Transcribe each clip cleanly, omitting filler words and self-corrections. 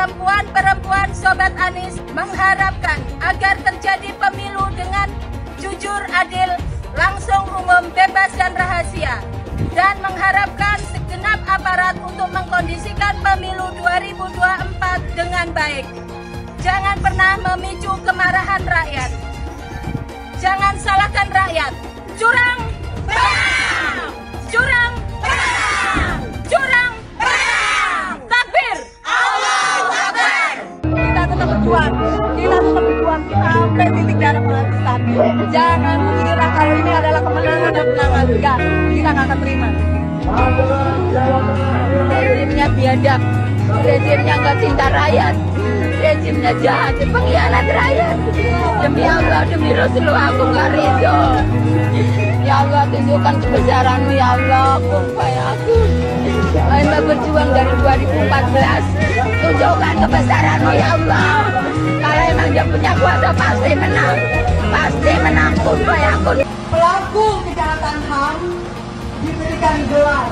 perempuan-perempuan Sobat Anies mengharapkan agar terjadi pemilu dengan jujur, adil, langsung, umum, bebas dan rahasia, dan mengharapkan segenap aparat untuk mengkondisikan pemilu 2024 dengan baik. Jangan pernah memicu kemarahan rakyat. Jangan salahkan rakyat. Curang, bang! Curang, bang! Curang, bang! Takbir! Allahu Akbar! Kita tetap berjuang. Kita sampai titik darah penghabisan. Jangan mengira kalau ini adalah kemenangan dan kemenangan. Enggak, kita nggak akan terima. Rezimnya biadab, rezimnya nggak cinta rakyat, rezimnya jahat, pengkhianat rakyat. Demi Allah, demi Rasulullah, aku nggak ridho. Ya Allah, tunjukkan kebesaran-Mu, ya Allah, kumpai aku. Hamba berjuang dari 2014. Tunjukkan kebesaran-Mu, ya Allah. Kalau emang Dia punya kuasa, pasti menang. Pasti menang, kumpai aku. Pelaku kejahatan HAM diberikan gelar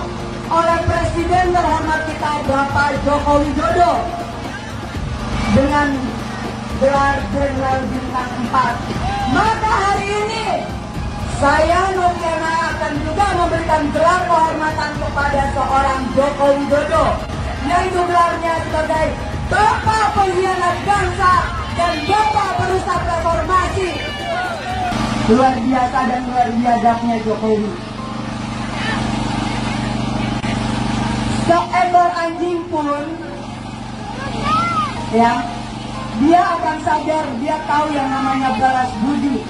oleh Presiden terhormat kita Bapak Joko Widodo dengan gelar Jenderal Bintang 4. Maka hari ini saya Nurdiana akan juga memberikan gelar kehormatan kepada seorang Joko Widodo, yaitu gelarnya sebagai Bapak Pengkhianat Bangsa dan Bapak Perusak Reformasi. Luar biasa dan luar biadabnya Jokowi. Seekor anjing pun, ya, dia akan sadar, dia tahu yang namanya balas budi.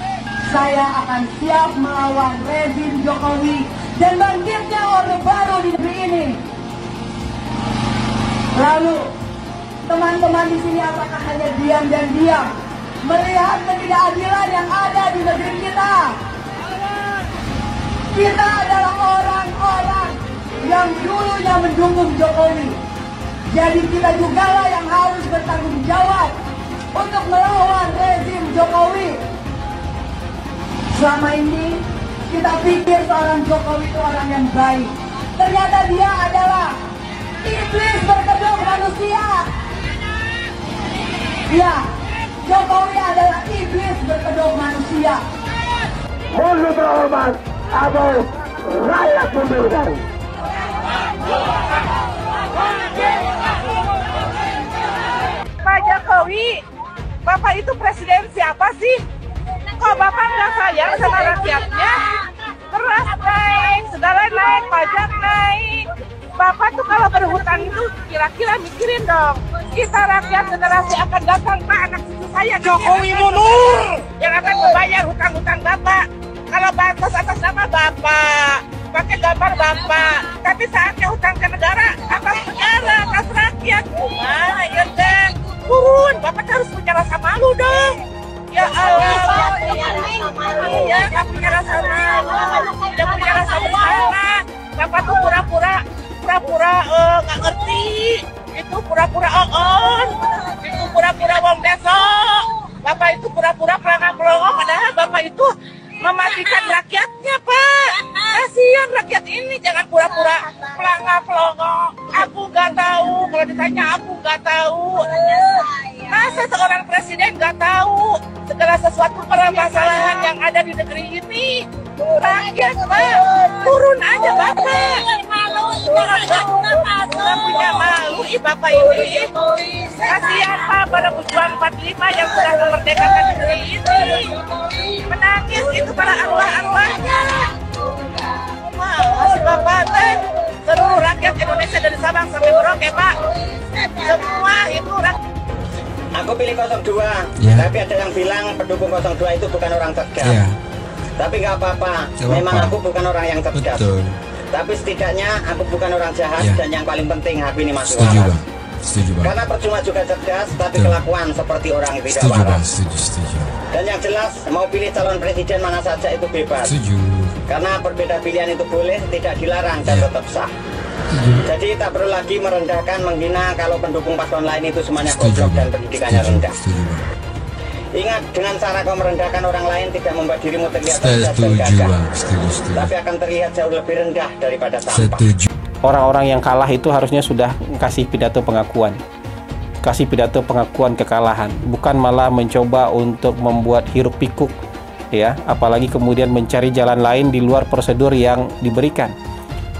Saya akan siap melawan rezim Jokowi dan bangkitnya Orde Baru di negeri ini. Lalu, teman-teman di sini apakah hanya diam dan diam melihat ketidakadilan yang ada di negeri kita? Kita adalah orang-orang yang dulunya mendukung Jokowi. Jadi kita jugalah yang harus bertanggung jawab untuk melawan rezim Jokowi. Selama ini kita pikir seorang Jokowi itu orang yang baik. Ternyata dia adalah iblis berkedok manusia. Ya, Jokowi adalah iblis berkedok manusia. Mohon terhormat atau rakyat memberikan. Pak Jokowi, Bapak itu presiden siapa sih? Kok Bapak nggak sayang sama rakyatnya? Beras naik, segala naik, pajak naik. Bapak tuh kalau berhutang itu kira-kira mikirin dong. Kita rakyat generasi akan datang, Pak, anak cucu saya. Jokowi mundur! Yang akan membayar hutang-hutang Bapak. Kalau bansos atas nama Bapak, pakai gambar Bapak. Tapi saatnya hutang ke negara, atas negara, atas rakyat. Gimana ya, Den? Turun, Bapak harus punya rasa malu dong. Ya Allah, iya, nggak punya rasa malu, tidak punya rasa bersalah. Bapak tuh pura-pura nggak ngerti, itu pura-pura on, itu pura-pura wong besok. Bapak itu pura-pura pelangak-pelongok, padahal Bapak itu mematikan rakyatnya, Pak. Kasihan rakyat ini, jangan pura-pura pelangak-pelongok. Aku nggak tahu, kalau ditanya aku nggak tahu. Masa seorang presiden nggak tahu segala sesuatu permasalahan yang ada di negeri ini? Rakyat, Pak, turun aja Bapak. Nggak punya malu, Bapak ini. Kasihan, Pak, pada pejuang 45 yang sudah memerdekakan negeri ini. Menangis itu para arwah-arwahnya. Masih Bapak, seluruh rakyat Indonesia dari Sabang sampai Merauke, Pak. Semua itu rakyat. Aku pilih 02, tapi ada yang bilang pendukung 02 itu bukan orang cerdas. Tapi nggak apa-apa, memang aku bukan orang yang cerdas. Betul. Tapi setidaknya aku bukan orang jahat, dan yang paling penting hati ini masih Setuju, waras. Bang. Setuju, Bang. Karena percuma juga cerdas, tapi Betul. kelakuan seperti orang yang tidak Setuju, Bang. waras. Setuju. Dan yang jelas, mau pilih calon presiden mana saja itu bebas. Setuju. Karena berbeda pilihan itu boleh, tidak dilarang dan tetap sah. Jadi tak perlu lagi merendahkan, menghina kalau pendukung paslon lain itu semuanya goblok dan pendidikannya rendah. Setuju, Bang. Ingat, dengan cara kau merendahkan orang lain tidak membuat dirimu terlihat cerdas dan Setuju, gagah, Bang. Setuju. tapi akan terlihat jauh lebih rendah daripada sampah. Setuju. Orang-orang yang kalah itu harusnya sudah kasih pidato pengakuan. kasih pidato pengakuan kekalahan, bukan malah mencoba untuk membuat hiruk pikuk, ya, apalagi kemudian mencari jalan lain di luar prosedur yang diberikan.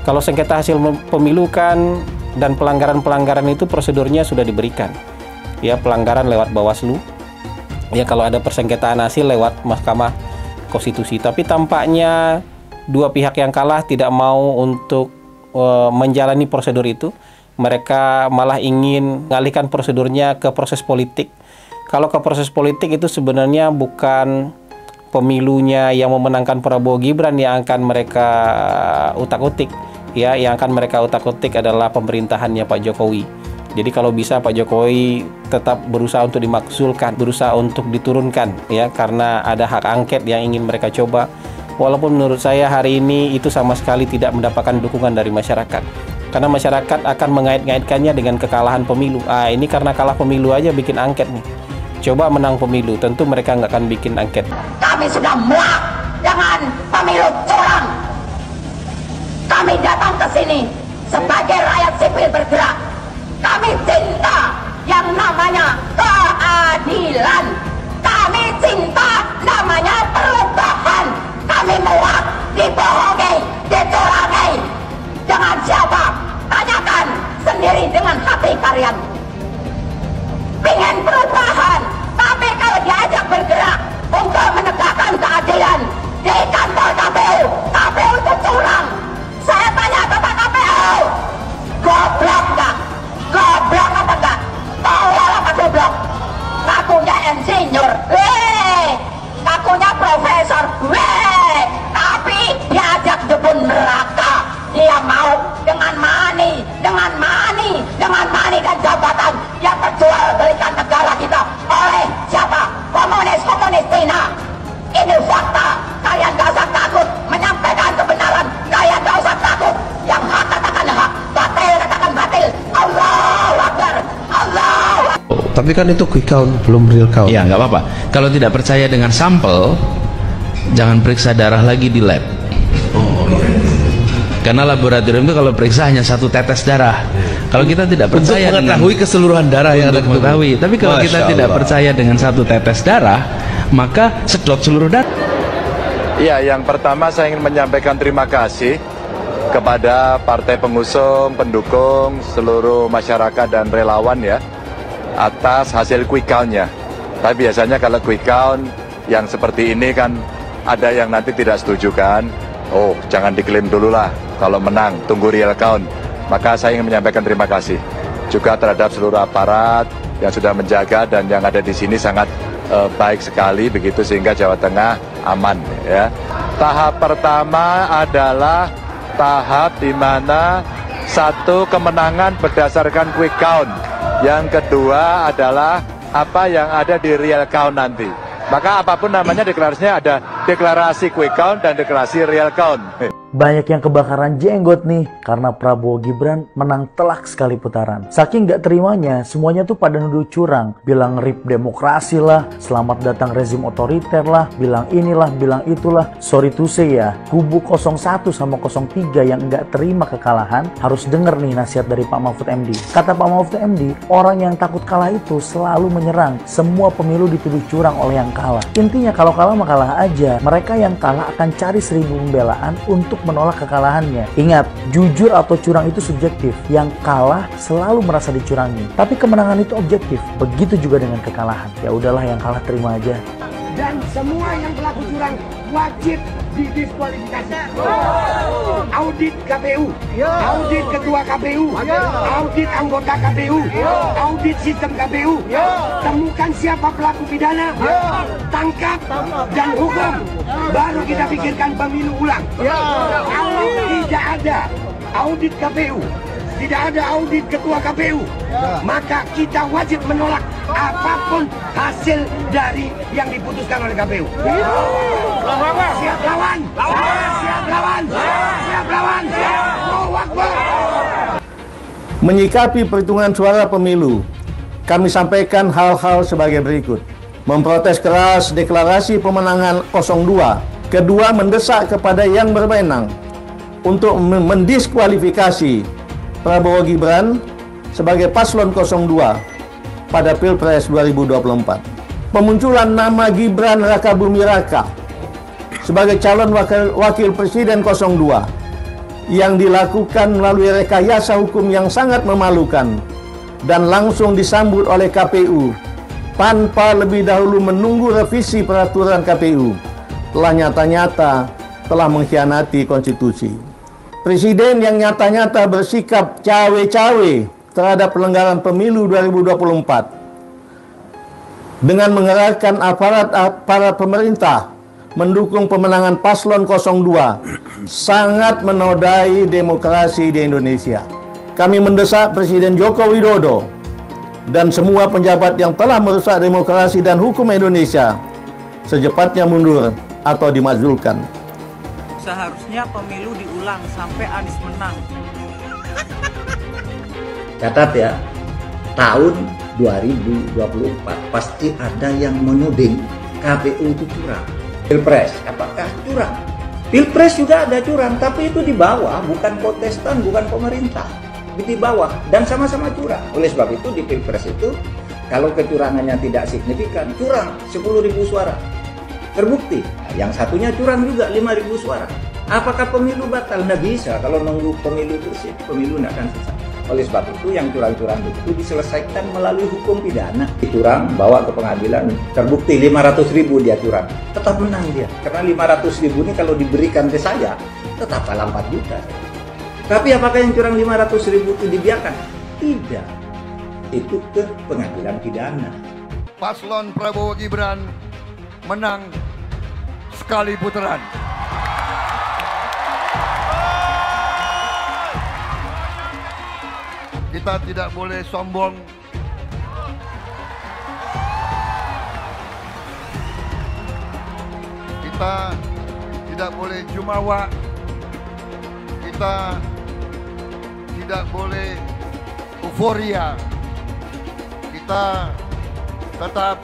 Kalau sengketa hasil pemilu kan dan pelanggaran-pelanggaran itu prosedurnya sudah diberikan, ya, pelanggaran lewat Bawaslu, ya, kalau ada persengketaan hasil lewat Mahkamah Konstitusi. Tapi tampaknya dua pihak yang kalah tidak mau untuk menjalani prosedur itu. Mereka malah ingin mengalihkan prosedurnya ke proses politik. Kalau ke proses politik itu sebenarnya bukan pemilunya yang memenangkan Prabowo Gibran yang akan mereka utak-utik, ya, yang akan mereka utak-utik adalah pemerintahannya Pak Jokowi. Jadi kalau bisa Pak Jokowi tetap berusaha untuk dimakzulkan, berusaha untuk diturunkan, ya, karena ada hak angket yang ingin mereka coba. Walaupun menurut saya hari ini itu sama sekali tidak mendapatkan dukungan dari masyarakat. Karena masyarakat akan mengait-ngaitkannya dengan kekalahan pemilu. Ini karena kalah pemilu aja bikin angket nih. Coba menang pemilu, tentu mereka nggak akan bikin angket. Kami sudah muak dengan pemilu curang. Kami datang ke sini sebagai rakyat sipil bergerak. Kami cinta yang namanya keadilan. Kami cinta namanya perubahan. Kami muak dibohongi, dicurangi. Dengan siapa? Tanyakan sendiri dengan hati kalian. Pengen perubahan, tapi kalau diajak bergerak untuk menegakkan keadilan di kantor KPU, KPU itu curang. Saya tanya kepada KPU, goblok nggak? Goblok apa enggak? Tolol apa goblok? Ngakunya insinyur, ngakunya profesor, tapi diajak jebun neraka. Dia mau dengan money dan jabatan yang terjual belikan negara kita oleh siapa? Komunis Cina. Ini fakta. Kalian gak usah takut menyampaikan kebenaran. Kalian gak usah takut. Yang hak katakan hak, batil katakan batil. Allahu Akbar. Allahu Akbar. Tapi kan itu quick count, belum real count. Ya, nggak apa-apa. Kalau tidak percaya dengan sampel, jangan periksa darah lagi di lab. Karena laboratorium itu kalau periksa hanya satu tetes darah. Kalau kita tidak percaya untuk mengetahui keseluruhan darah yang ada mengetahui. Tapi kalau kita tidak percaya dengan satu tetes darah, maka sedot seluruh darah. Ya, yang pertama saya ingin menyampaikan terima kasih kepada partai pengusung, pendukung, seluruh masyarakat dan relawan ya atas hasil quick count-nya. Tapi biasanya kalau quick count yang seperti ini kan ada yang nanti tidak setuju kan. Oh, jangan diklaim dulu lah. Kalau menang, tunggu real count. Maka saya ingin menyampaikan terima kasih juga terhadap seluruh aparat yang sudah menjaga dan yang ada di sini sangat baik sekali begitu sehingga Jawa Tengah aman ya. Tahap pertama adalah tahap di mana satu kemenangan berdasarkan quick count. Yang kedua adalah apa yang ada di real count nanti. Maka apapun namanya deklarasinya ada deklarasi quick count dan deklarasi real count. Banyak yang kebakaran jenggot nih karena Prabowo Gibran menang telak sekali putaran. Saking gak terimanya, semuanya tuh pada nuduh curang. Bilang rip demokrasi lah, selamat datang rezim otoriter lah, bilang inilah, bilang itulah. Sorry to say ya, kubu 01 sama 03 yang gak terima kekalahan harus denger nih nasihat dari Pak Mahfud MD. Kata Pak Mahfud MD, orang yang takut kalah itu selalu menyerang. Semua pemilu dituduh curang oleh yang kalah. Intinya kalau kalah mah kalah aja. Mereka yang kalah akan cari 1000 pembelaan untuk menolak kekalahannya. Ingat, jujur atau curang itu subjektif. Yang kalah selalu merasa dicurangi. Tapi kemenangan itu objektif. Begitu juga dengan kekalahan. Ya udahlah, yang kalah terima aja. Dan semua yang pelaku curang wajib didiskualifikasi. Audit KPU, audit ketua KPU, audit anggota KPU, audit sistem KPU. Temukan siapa pelaku pidana, tangkap dan hukum. Baru kita pikirkan pemilu ulang. Kalau tidak ada audit KPU, tidak ada audit ketua KPU, maka kita wajib menolak apapun hasil dari yang diputuskan oleh KPU. Siap lawan, siap lawan, siap lawan, Allahu Akbar. Menyikapi perhitungan suara pemilu, kami sampaikan hal-hal sebagai berikut. Memprotes keras deklarasi pemenangan 02. Kedua, mendesak kepada yang berwenang untuk mendiskualifikasi Prabowo Gibran sebagai paslon 02. pada Pilpres 2024. Pemunculan nama Gibran Rakabuming Raka sebagai calon wakil presiden 02 yang dilakukan melalui rekayasa hukum yang sangat memalukan dan langsung disambut oleh KPU tanpa lebih dahulu menunggu revisi peraturan KPU telah nyata-nyata telah mengkhianati konstitusi. Presiden yang nyata-nyata bersikap cawe-cawe terhadap pelanggaran pemilu 2024 dengan mengerahkan aparat pemerintah mendukung pemenangan paslon 02 sangat menodai demokrasi di Indonesia. Kami mendesak Presiden Joko Widodo dan semua penjabat yang telah merusak demokrasi dan hukum Indonesia secepatnya mundur atau dimajulkan. Seharusnya pemilu diulang sampai Anies menang. Catat ya, tahun 2024 pasti ada yang menuding KPU itu curang. Pilpres, apakah curang? Pilpres juga ada curang, tapi itu di bawah, bukan kontestan, bukan pemerintah. Di bawah, dan sama-sama curang. Oleh sebab itu di Pilpres itu, kalau kecurangannya tidak signifikan, curang 10.000 suara. Terbukti, yang satunya curang juga 5.000 suara. Apakah pemilu batal? Nggak bisa, kalau nunggu pemilu bersih, pemilu nggak akan selesai. Oleh sebab itu yang curang-curang itu diselesaikan melalui hukum pidana. Curang, bawa ke pengadilan, terbukti 500.000 dia curang, tetap menang dia. Karena 500.000 ini kalau diberikan ke saya, tetap kalah 4 juta. Tapi apakah yang curang 500.000 itu dibiarkan? Tidak. Itu ke pengadilan pidana. Paslon Prabowo Gibran menang sekali putaran. Kita tidak boleh sombong. Kita tidak boleh jumawa. Kita tidak boleh euforia. Kita tetap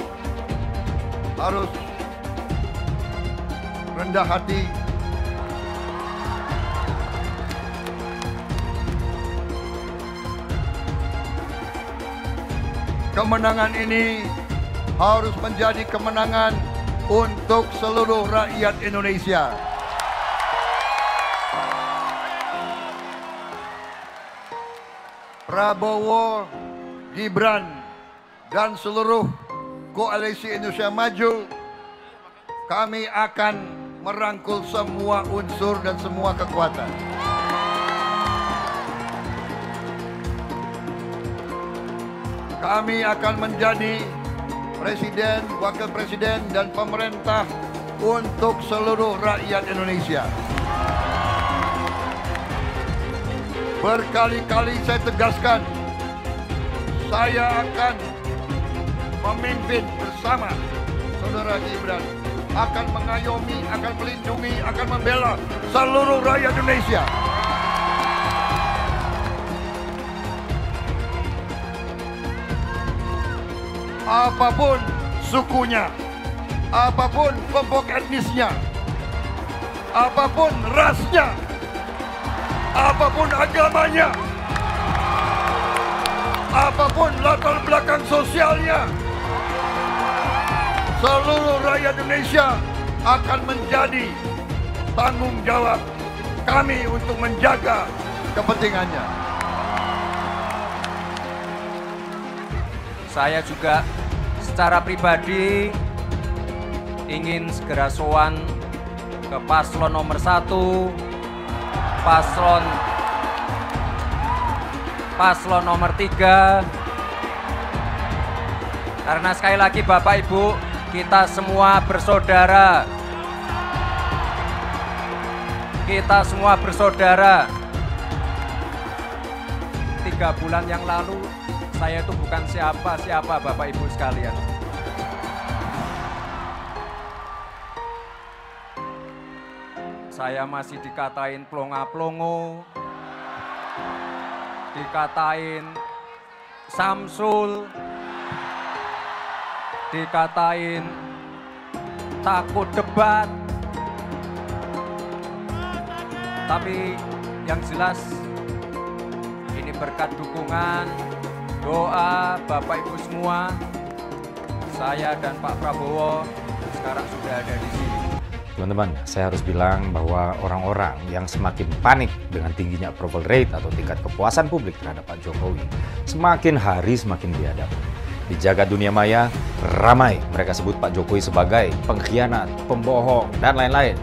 harus rendah hati. Kemenangan ini harus menjadi kemenangan untuk seluruh rakyat Indonesia. Prabowo, Gibran, dan seluruh koalisi Indonesia Maju, kami akan merangkul semua unsur dan semua kekuatan. Kami akan menjadi presiden, wakil presiden, dan pemerintah untuk seluruh rakyat Indonesia. Berkali-kali saya tegaskan, saya akan memimpin bersama saudara Gibran, akan mengayomi, akan melindungi, akan membela seluruh rakyat Indonesia. Apapun sukunya, apapun kelompok etnisnya, apapun rasnya, apapun agamanya, apapun latar belakang sosialnya, seluruh rakyat Indonesia akan menjadi tanggung jawab kami untuk menjaga kepentingannya. Saya juga secara pribadi ingin segera sowan ke paslon nomor 1, paslon nomor 3, karena sekali lagi Bapak Ibu, kita semua bersaudara. Kita semua bersaudara. 3 bulan yang lalu saya itu bukan siapa-siapa Bapak Ibu sekalian. Saya masih dikatain plonga-plongo, dikatain Samsul, dikatain takut debat. Tapi yang jelas ini berkat dukungan, Doa Bapak Ibu semua, saya dan Pak Prabowo sekarang sudah ada di sini. Teman-teman, saya harus bilang bahwa orang-orang yang semakin panik dengan tingginya approval rate atau tingkat kepuasan publik terhadap Pak Jokowi semakin hari semakin biadab. Di jagat dunia maya, ramai mereka sebut Pak Jokowi sebagai pengkhianat, pembohong, dan lain-lain.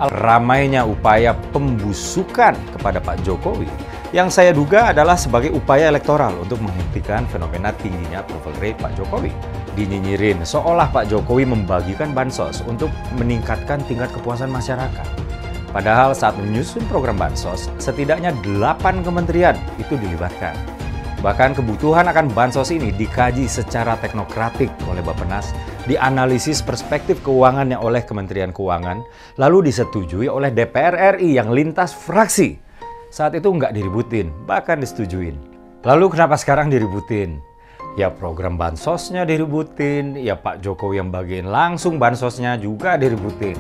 Ramainya upaya pembusukan kepada Pak Jokowi yang saya duga adalah sebagai upaya elektoral untuk menghentikan fenomena tingginya approval rate Pak Jokowi. Dinyinyirin seolah Pak Jokowi membagikan bansos untuk meningkatkan tingkat kepuasan masyarakat. Padahal saat menyusun program bansos, setidaknya 8 kementerian itu dilibatkan. Bahkan kebutuhan akan bansos ini dikaji secara teknokratik oleh Bappenas, dianalisis perspektif keuangannya oleh Kementerian Keuangan, lalu disetujui oleh DPR RI yang lintas fraksi. Saat itu nggak diributin, bahkan disetujuin. Lalu kenapa sekarang diributin? Ya program bansosnya diributin, ya Pak Jokowi yang bagiin langsung bansosnya juga diributin.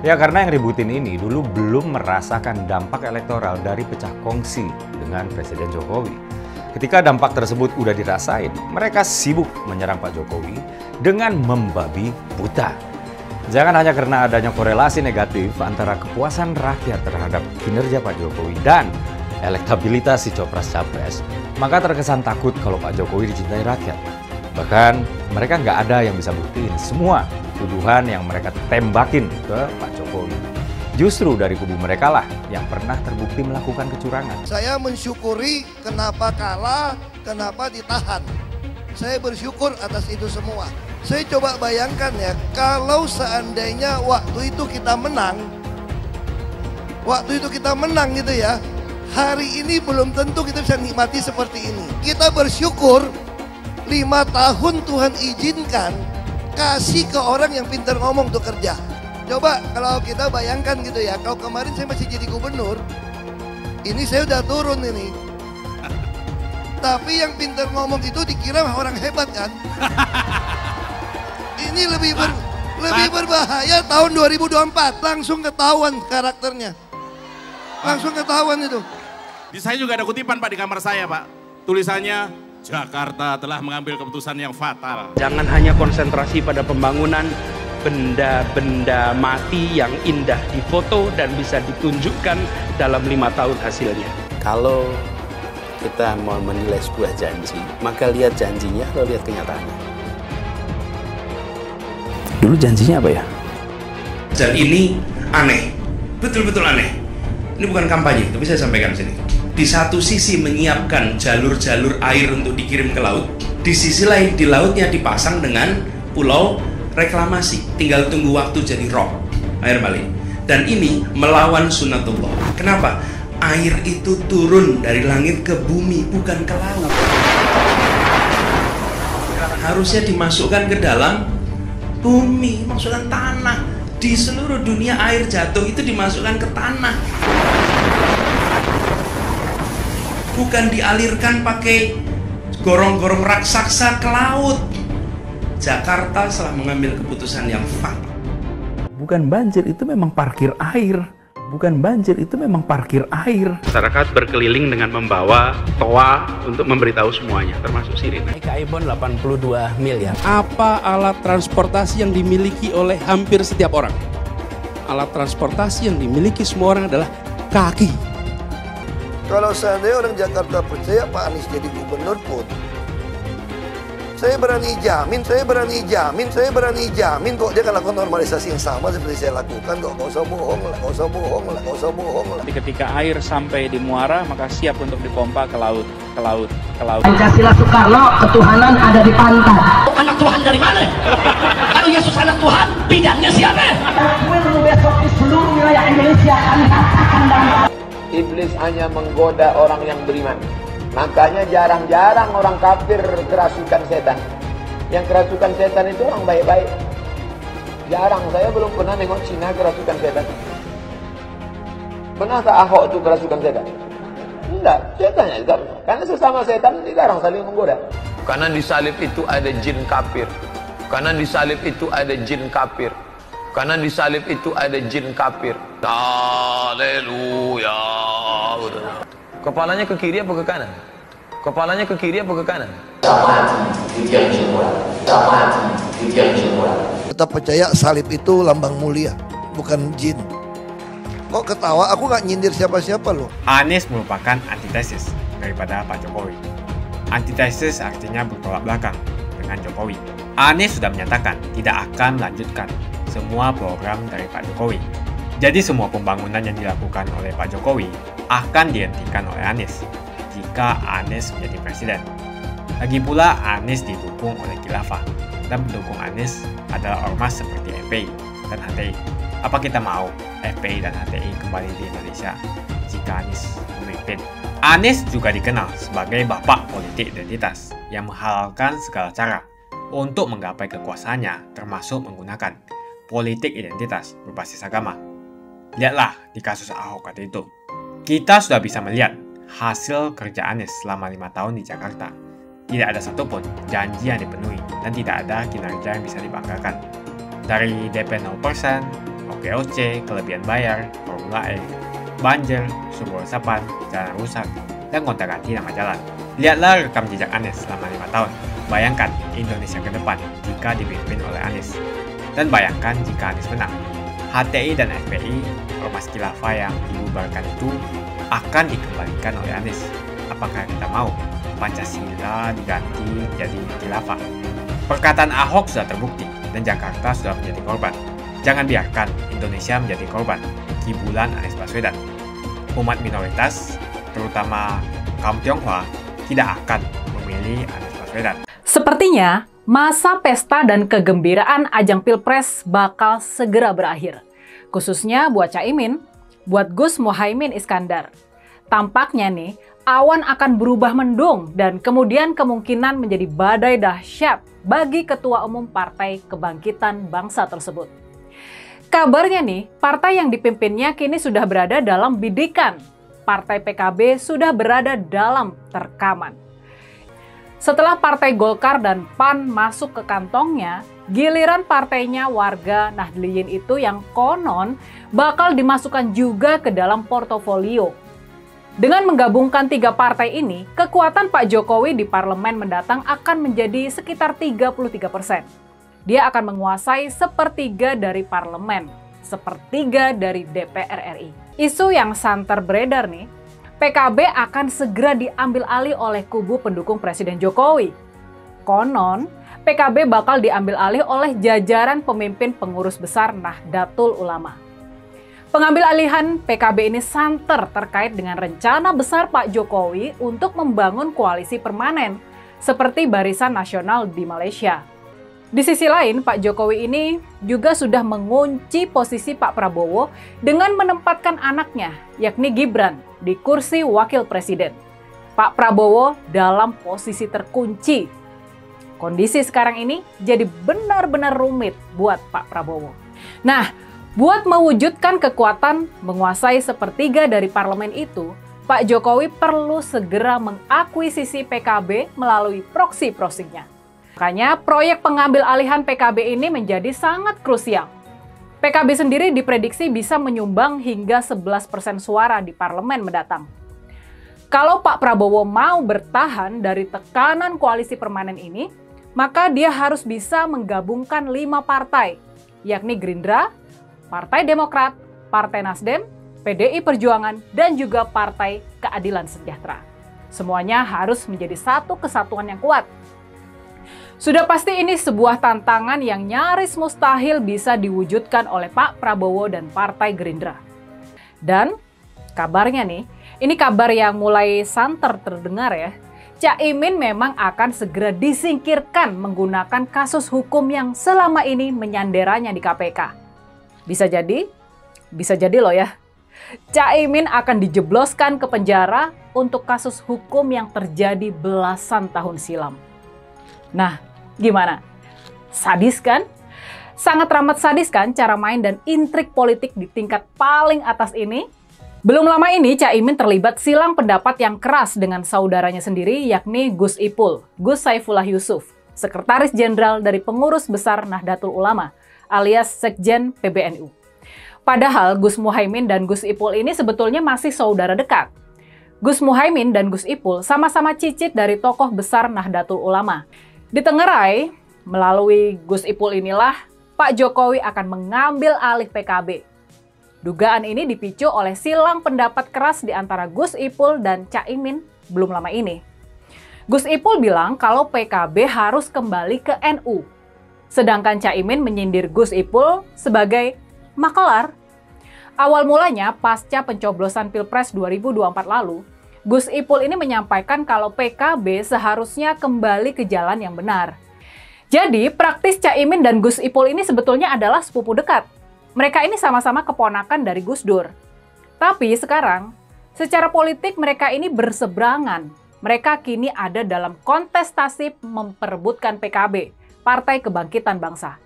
Ya karena yang ributin ini dulu belum merasakan dampak elektoral dari pecah kongsi dengan Presiden Jokowi. Ketika dampak tersebut udah dirasain, mereka sibuk menyerang Pak Jokowi dengan membabi buta. Jangan hanya karena adanya korelasi negatif antara kepuasan rakyat terhadap kinerja Pak Jokowi dan elektabilitas si Copras-Capres, maka terkesan takut kalau Pak Jokowi dicintai rakyat. Bahkan mereka nggak ada yang bisa buktiin semua tuduhan yang mereka tembakin ke Pak Jokowi. Justru dari kubu mereka lah yang pernah terbukti melakukan kecurangan. Saya mensyukuri kenapa kalah, kenapa ditahan. Saya bersyukur atas itu semua. Saya coba bayangkan ya, kalau seandainya waktu itu kita menang gitu ya, hari ini belum tentu kita bisa nikmati seperti ini. Kita bersyukur 5 tahun Tuhan izinkan kasih ke orang yang pintar ngomong untuk kerja. Coba kalau kita bayangkan gitu ya, kalau kemarin saya masih jadi gubernur, ini saya udah turun ini. Tapi yang pintar ngomong itu dikira orang hebat kan? Ini lebih berbahaya tahun 2024, langsung ketahuan karakternya. Langsung ketahuan itu. Di saya juga ada kutipan Pak di kamar saya Pak. Tulisannya, Jakarta telah mengambil keputusan yang fatal. Jangan hanya konsentrasi pada pembangunan benda-benda mati yang indah difoto dan bisa ditunjukkan dalam 5 tahun hasilnya. Kalau kita mau menilai sebuah janji, maka lihat janjinya, lalu lihat kenyataannya. Dulu janjinya apa ya? Dan ini aneh, betul-betul aneh. Ini bukan kampanye, tapi saya sampaikan sini. Di satu sisi menyiapkan jalur-jalur air untuk dikirim ke laut, di sisi lain di lautnya dipasang dengan pulau reklamasi, tinggal tunggu waktu jadi rob, air balik. Dan ini melawan sunatullah. Kenapa? Air itu turun dari langit ke bumi, bukan ke laut. Harusnya dimasukkan ke dalam bumi, masukkan tanah. Di seluruh dunia air jatuh itu dimasukkan ke tanah, bukan dialirkan pakai gorong-gorong raksasa ke laut. Jakarta telah mengambil keputusan yang fatal. Bukan banjir, itu memang parkir air. Bukan banjir, itu memang parkir air. Masyarakat berkeliling dengan membawa toa untuk memberitahu semuanya, termasuk sirine. Kaibon 82 miliar. Apa alat transportasi yang dimiliki oleh hampir setiap orang? Alat transportasi yang dimiliki semua orang adalah kaki. Kalau seandainya orang Jakarta percaya Pak Anies jadi gubernur pun, saya berani jamin kok dia akan lakukan normalisasi yang sama seperti saya lakukan kok. Gak usah bohong lah. Ketika air sampai di muara, maka siap untuk dipompa ke laut. Pancasila Soekarno, ketuhanan ada di pantai. Anak Tuhan dari mana? Kalau Yesus anak Tuhan, bidangnya siapa? Besok di seluruh wilayah Indonesia kami katakan dalam. Iblis hanya menggoda orang yang beriman. Makanya jarang-jarang orang kafir kerasukan setan. Yang kerasukan setan itu orang baik-baik. Jarang, saya belum pernah nengok Cina kerasukan setan. Pernah tak Ahok itu kerasukan setan? Enggak, setannya juga. Karena sesama setan jarang saling menggoda. Karena di salib itu ada jin kafir. Karena di salib itu ada jin kafir. Karena di salib itu ada jin kafir. Haleluya. Kepalanya ke kiri apa ke kanan? Kepalanya ke kiri apa ke kanan? Tetap percaya salib itu lambang mulia, bukan jin. Kok ketawa? Aku nggak nyindir siapa-siapa loh. Anies merupakan antitesis daripada Pak Jokowi. Antitesis artinya bertolak belakang dengan Jokowi. Anies sudah menyatakan tidak akan melanjutkan semua program dari Pak Jokowi. Jadi semua pembangunan yang dilakukan oleh Pak Jokowi akan dihentikan oleh Anies jika Anies menjadi presiden. Lagi pula Anies didukung oleh khilafah dan pendukung Anies adalah ormas seperti FPI dan HTI. Apa kita mau FPI dan HTI kembali di Indonesia jika Anies memimpin? Anies juga dikenal sebagai bapak politik identitas yang menghalalkan segala cara untuk menggapai kekuasaannya, termasuk menggunakan politik identitas berbasis agama. Lihatlah di kasus Ahok waktu itu. Kita sudah bisa melihat hasil kerja Anies selama 5 tahun di Jakarta. Tidak ada satupun janji yang dipenuhi dan tidak ada kinerja yang bisa dibanggakan. Dari DP 0%, OKOC, kelebihan bayar, Formula E, banjir, sumber resapan, jalan rusak, dan gonta-ganti nama jalan. Lihatlah rekam jejak Anies selama 5 tahun. Bayangkan Indonesia ke depan jika dipimpin oleh Anies. Dan bayangkan jika Anies menang. HTI dan FPI, ormas khilafah yang dibubarkan itu akan dikembalikan oleh Anies. Apakah kita mau Pancasila diganti jadi khilafah? Perkataan Ahok sudah terbukti dan Jakarta sudah menjadi korban. Jangan biarkan Indonesia menjadi korban kibulan Anies Baswedan. Umat minoritas, terutama kaum Tionghoa, tidak akan memilih Anies Baswedan. Sepertinya masa pesta dan kegembiraan ajang Pilpres bakal segera berakhir. Khususnya buat Caimin, buat Gus Muhaimin Iskandar. Tampaknya nih, awan akan berubah mendung dan kemudian kemungkinan menjadi badai dahsyat bagi Ketua Umum Partai Kebangkitan Bangsa tersebut. Kabarnya nih, partai yang dipimpinnya kini sudah berada dalam bidikan. Partai PKB sudah berada dalam terkaman. Setelah Partai Golkar dan PAN masuk ke kantongnya, giliran partainya warga Nahdliyin itu yang konon bakal dimasukkan juga ke dalam portofolio. Dengan menggabungkan 3 partai ini, kekuatan Pak Jokowi di parlemen mendatang akan menjadi sekitar 33%. Dia akan menguasai 1/3 dari parlemen, 1/3 dari DPR RI. Isu yang santer beredar nih, PKB akan segera diambil alih oleh kubu pendukung Presiden Jokowi. Konon, PKB bakal diambil alih oleh jajaran pemimpin pengurus besar Nahdlatul Ulama. Pengambil alihan PKB ini santer terkait dengan rencana besar Pak Jokowi untuk membangun koalisi permanen, seperti Barisan Nasional di Malaysia. Di sisi lain, Pak Jokowi ini juga sudah mengunci posisi Pak Prabowo dengan menempatkan anaknya, yakni Gibran, di kursi wakil presiden. Pak Prabowo dalam posisi terkunci. Kondisi sekarang ini jadi benar-benar rumit buat Pak Prabowo. Nah, buat mewujudkan kekuatan menguasai 1/3 dari parlemen itu, Pak Jokowi perlu segera mengakuisisi PKB melalui proksi-proksinya. Makanya proyek pengambil alihan PKB ini menjadi sangat krusial. PKB sendiri diprediksi bisa menyumbang hingga 11% suara di parlemen mendatang. Kalau Pak Prabowo mau bertahan dari tekanan koalisi permanen ini, maka dia harus bisa menggabungkan 5 partai, yakni Gerindra, Partai Demokrat, Partai Nasdem, PDI Perjuangan, dan juga Partai Keadilan Sejahtera. Semuanya harus menjadi satu kesatuan yang kuat. Sudah pasti ini sebuah tantangan yang nyaris mustahil bisa diwujudkan oleh Pak Prabowo dan Partai Gerindra. Dan kabarnya nih, ini kabar yang mulai santer terdengar ya, Caimin memang akan segera disingkirkan menggunakan kasus hukum yang selama ini menyanderanya di KPK. Bisa jadi loh ya. Caimin akan dijebloskan ke penjara untuk kasus hukum yang terjadi belasan tahun silam. Nah, gimana? Sadis kan? Sangat amat sadis kan cara main dan intrik politik di tingkat paling atas ini? Belum lama ini Caimin terlibat silang pendapat yang keras dengan saudaranya sendiri yakni Gus Ipul, Gus Saifullah Yusuf, Sekretaris Jenderal dari Pengurus Besar Nahdlatul Ulama alias Sekjen PBNU. Padahal Gus Muhaimin dan Gus Ipul ini sebetulnya masih saudara dekat. Gus Muhaimin dan Gus Ipul sama-sama cicit dari tokoh besar Nahdlatul Ulama. Ditengarai, melalui Gus Ipul inilah Pak Jokowi akan mengambil alih PKB. Dugaan ini dipicu oleh silang pendapat keras di antara Gus Ipul dan Cak Imin belum lama ini. Gus Ipul bilang kalau PKB harus kembali ke NU. Sedangkan Cak Imin menyindir Gus Ipul sebagai makelar. Awal mulanya pasca pencoblosan Pilpres 2024 lalu, Gus Ipul ini menyampaikan kalau PKB seharusnya kembali ke jalan yang benar. Jadi praktis Cak Imin dan Gus Ipul ini sebetulnya adalah sepupu dekat. Mereka ini sama-sama keponakan dari Gus Dur. Tapi sekarang, secara politik mereka ini berseberangan. Mereka kini ada dalam kontestasi memperebutkan PKB, Partai Kebangkitan Bangsa.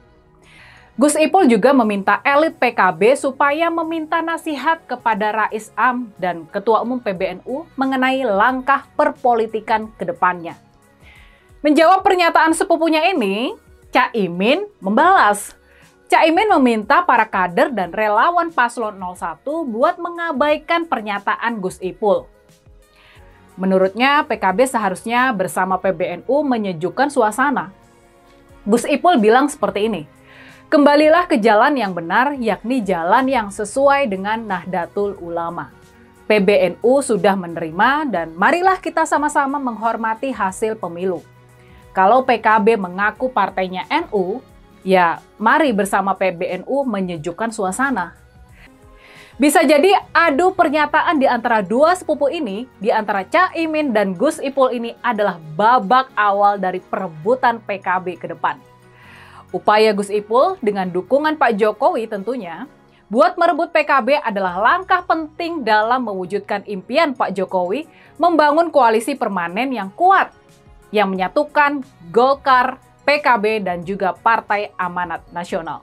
Gus Ipul juga meminta elit PKB supaya meminta nasihat kepada Rais Am dan Ketua Umum PBNU mengenai langkah perpolitikan ke depannya. Menjawab pernyataan sepupunya ini, Cak Imin membalas. Cak Imin meminta para kader dan relawan paslon 01 buat mengabaikan pernyataan Gus Ipul. Menurutnya, PKB seharusnya bersama PBNU menyejukkan suasana. Gus Ipul bilang seperti ini, kembalilah ke jalan yang benar, yakni jalan yang sesuai dengan Nahdlatul Ulama. PBNU sudah menerima dan marilah kita sama-sama menghormati hasil pemilu. Kalau PKB mengaku partainya NU, ya mari bersama PBNU menyejukkan suasana. Bisa jadi adu pernyataan di antara dua sepupu ini, di antara Cak Imin dan Gus Ipul ini adalah babak awal dari perebutan PKB ke depan. Upaya Gus Ipul dengan dukungan Pak Jokowi tentunya, buat merebut PKB adalah langkah penting dalam mewujudkan impian Pak Jokowi membangun koalisi permanen yang kuat, yang menyatukan Golkar, PKB, dan juga Partai Amanat Nasional.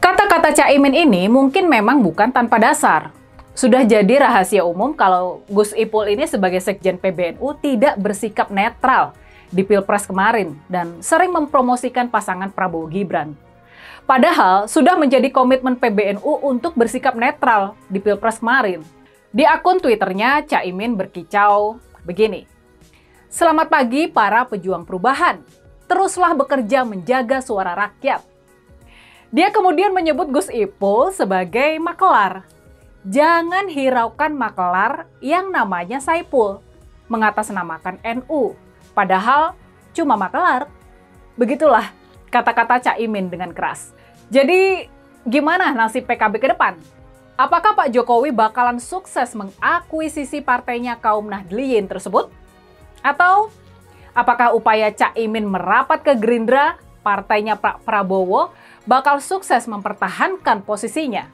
Kata-kata Cak Imin ini mungkin memang bukan tanpa dasar. Sudah jadi rahasia umum kalau Gus Ipul ini sebagai Sekjen PBNU tidak bersikap netral di Pilpres kemarin dan sering mempromosikan pasangan Prabowo Gibran. Padahal sudah menjadi komitmen PBNU untuk bersikap netral di Pilpres kemarin. Di akun Twitternya, Cak Imin berkicau begini, "Selamat pagi para pejuang perubahan, teruslah bekerja menjaga suara rakyat." Dia kemudian menyebut Gus Ipul sebagai makelar. Jangan hiraukan makelar yang namanya Saipul, mengatasnamakan NU. Padahal cuma makelar. Begitulah kata-kata Cak Imin dengan keras. Jadi gimana nasib PKB ke depan? Apakah Pak Jokowi bakalan sukses mengakuisisi partainya kaum Nahdliyin tersebut? Atau apakah upaya Cak Imin merapat ke Gerindra, partainya Pak Prabowo, bakal sukses mempertahankan posisinya?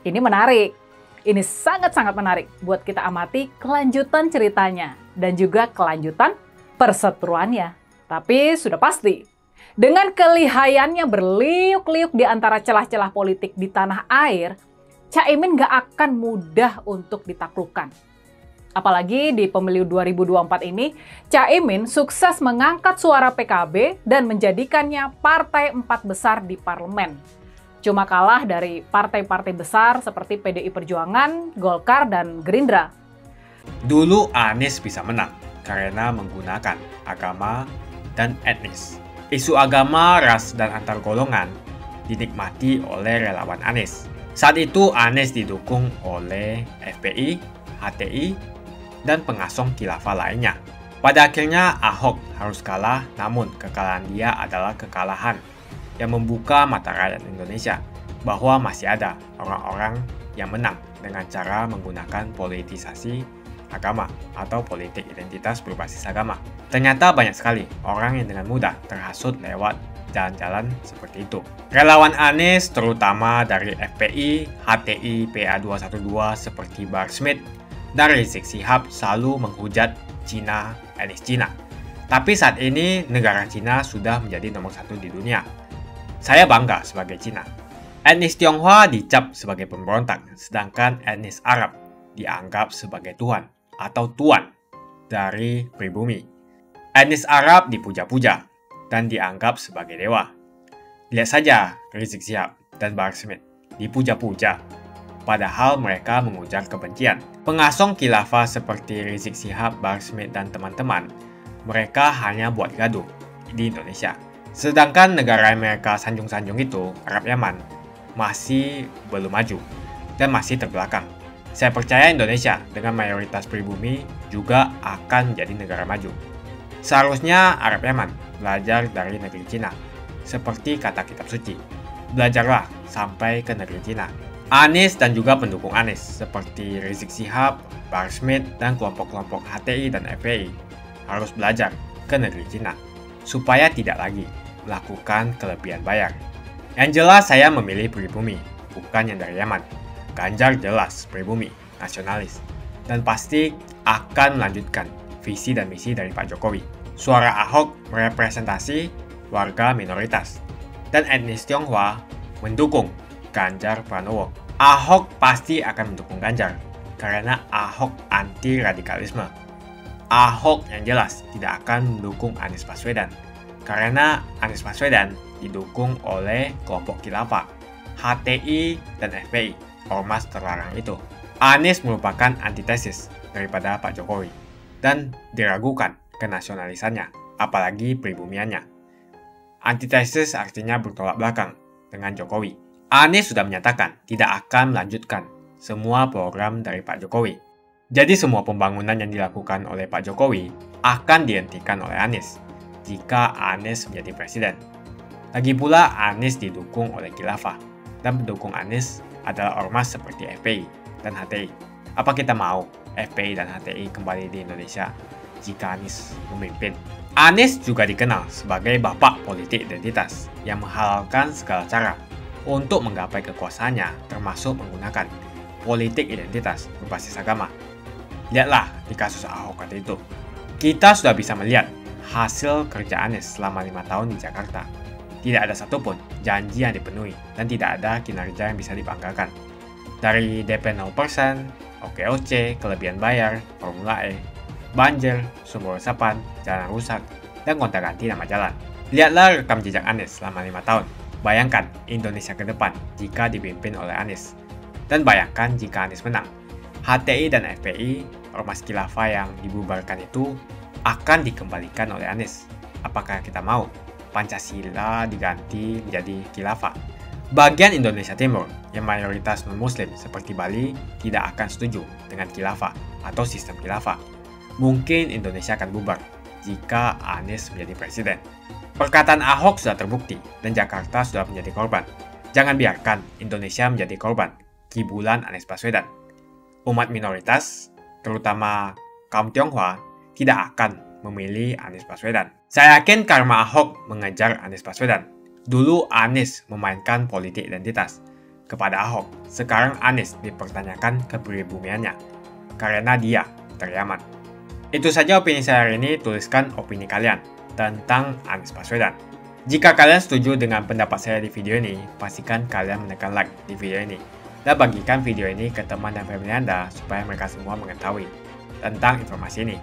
Ini menarik. Ini sangat-sangat menarik buat kita amati kelanjutan ceritanya dan juga kelanjutan perseteruannya. Tapi sudah pasti, dengan kelihayannya berliuk-liuk di antara celah-celah politik di tanah air, Cak Imin gak akan mudah untuk ditaklukkan. Apalagi di pemilu 2024 ini, Cak Imin sukses mengangkat suara PKB dan menjadikannya partai 4 besar di parlemen. Cuma kalah dari partai-partai besar seperti PDI Perjuangan, Golkar, dan Gerindra. Dulu Anies bisa menang karena menggunakan agama dan etnis. Isu agama, ras, dan antar golongan dinikmati oleh relawan Anies. Saat itu Anies didukung oleh FPI, HTI, dan pengasong khilafah lainnya. Pada akhirnya Ahok harus kalah, namun kekalahan dia adalah kekalahan yang membuka mata rakyat Indonesia bahwa masih ada orang-orang yang menang dengan cara menggunakan politisasi agama atau politik identitas berbasis agama. Ternyata banyak sekali orang yang dengan mudah terhasut lewat jalan-jalan seperti itu. Relawan Anies terutama dari FPI, HTI, PA212 seperti Bahar Smith dan Rizik Syihab selalu menghujat Cina, etnis Cina. Tapi saat ini negara Cina sudah menjadi nomor 1 di dunia. Saya bangga sebagai Cina. Etnis Tionghoa dicap sebagai pemberontak, sedangkan etnis Arab dianggap sebagai Tuhan atau tuan dari pribumi. Etnis Arab dipuja-puja dan dianggap sebagai dewa. Lihat saja Rizik Syihab dan Bahar Smith dipuja-puja. padahal mereka mengujar kebencian. Pengasong khilafah seperti Rizik Syihab, Bahar Smith, dan teman-teman, mereka hanya buat gaduh di Indonesia. Sedangkan negara yang mereka sanjung-sanjung itu, Arab Yaman, masih belum maju dan masih terbelakang. Saya percaya Indonesia dengan mayoritas pribumi juga akan menjadi negara maju. Seharusnya Arab Yaman belajar dari negeri Cina. Seperti kata kitab suci, belajarlah sampai ke negeri Cina. Anies dan juga pendukung Anies seperti Rizik Syihab, Bahar Smith, dan kelompok-kelompok HTI dan FPI harus belajar ke negeri Cina supaya tidak lagi melakukan kelebihan bayar. Yang jelas saya memilih pribumi, bukan yang dari Yaman. Ganjar jelas pribumi, nasionalis, dan pasti akan melanjutkan visi dan misi dari Pak Jokowi. Suara Ahok merepresentasi warga minoritas, dan etnis Tionghoa mendukung Ganjar Pranowo. Ahok pasti akan mendukung Ganjar, karena Ahok anti radikalisme. Ahok yang jelas tidak akan mendukung Anies Baswedan, karena Anies Baswedan didukung oleh kelompok khilafah, HTI, dan FPI, ormas terlarang itu. Anies merupakan antitesis daripada Pak Jokowi, dan diragukan kenasionalisannya, apalagi pribumiannya. Antitesis artinya bertolak belakang dengan Jokowi. Anies sudah menyatakan tidak akan melanjutkan semua program dari Pak Jokowi. Jadi semua pembangunan yang dilakukan oleh Pak Jokowi akan dihentikan oleh Anies jika Anies menjadi presiden. Lagi pula Anies didukung oleh khilafah, dan pendukung Anies adalah ormas seperti FPI dan HTI. Apa kita mau FPI dan HTI kembali di Indonesia jika Anies memimpin? Anies juga dikenal sebagai bapak politik identitas yang menghalalkan segala cara untuk menggapai kekuasaannya, termasuk menggunakan politik identitas berbasis agama. Lihatlah di kasus Ahok tadi itu. Kita sudah bisa melihat hasil kerja Anies selama 5 tahun di Jakarta. Tidak ada satupun janji yang dipenuhi dan tidak ada kinerja yang bisa dibanggakan. Dari DP 0%, OKOC, kelebihan bayar, Formula E, banjir, sumber resapan, jalan rusak, dan gonta-ganti nama jalan. Lihatlah rekam jejak Anies selama 5 tahun. Bayangkan Indonesia ke depan jika dipimpin oleh Anies. Dan bayangkan jika Anies menang. HTI dan FPI, ormas khilafah yang dibubarkan itu, akan dikembalikan oleh Anies. Apakah kita mau Pancasila diganti menjadi khilafah? Bagian Indonesia Timur yang mayoritas non-muslim seperti Bali tidak akan setuju dengan khilafah atau sistem khilafah. Mungkin Indonesia akan bubar jika Anies menjadi presiden. Perkataan Ahok sudah terbukti dan Jakarta sudah menjadi korban. Jangan biarkan Indonesia menjadi korban kibulan Anies Baswedan. Umat minoritas, terutama kaum Tionghoa, tidak akan memilih Anies Baswedan. Saya yakin karma Ahok mengejar Anies Baswedan. Dulu Anies memainkan politik identitas kepada Ahok. Sekarang Anies dipertanyakan kepribumiannya karena dia dari Yaman. Itu saja opini saya hari ini. Tuliskan opini kalian tentang Anies Baswedan. Jika kalian setuju dengan pendapat saya di video ini, pastikan kalian menekan like di video ini. Dan bagikan video ini ke teman dan family Anda supaya mereka semua mengetahui tentang informasi ini.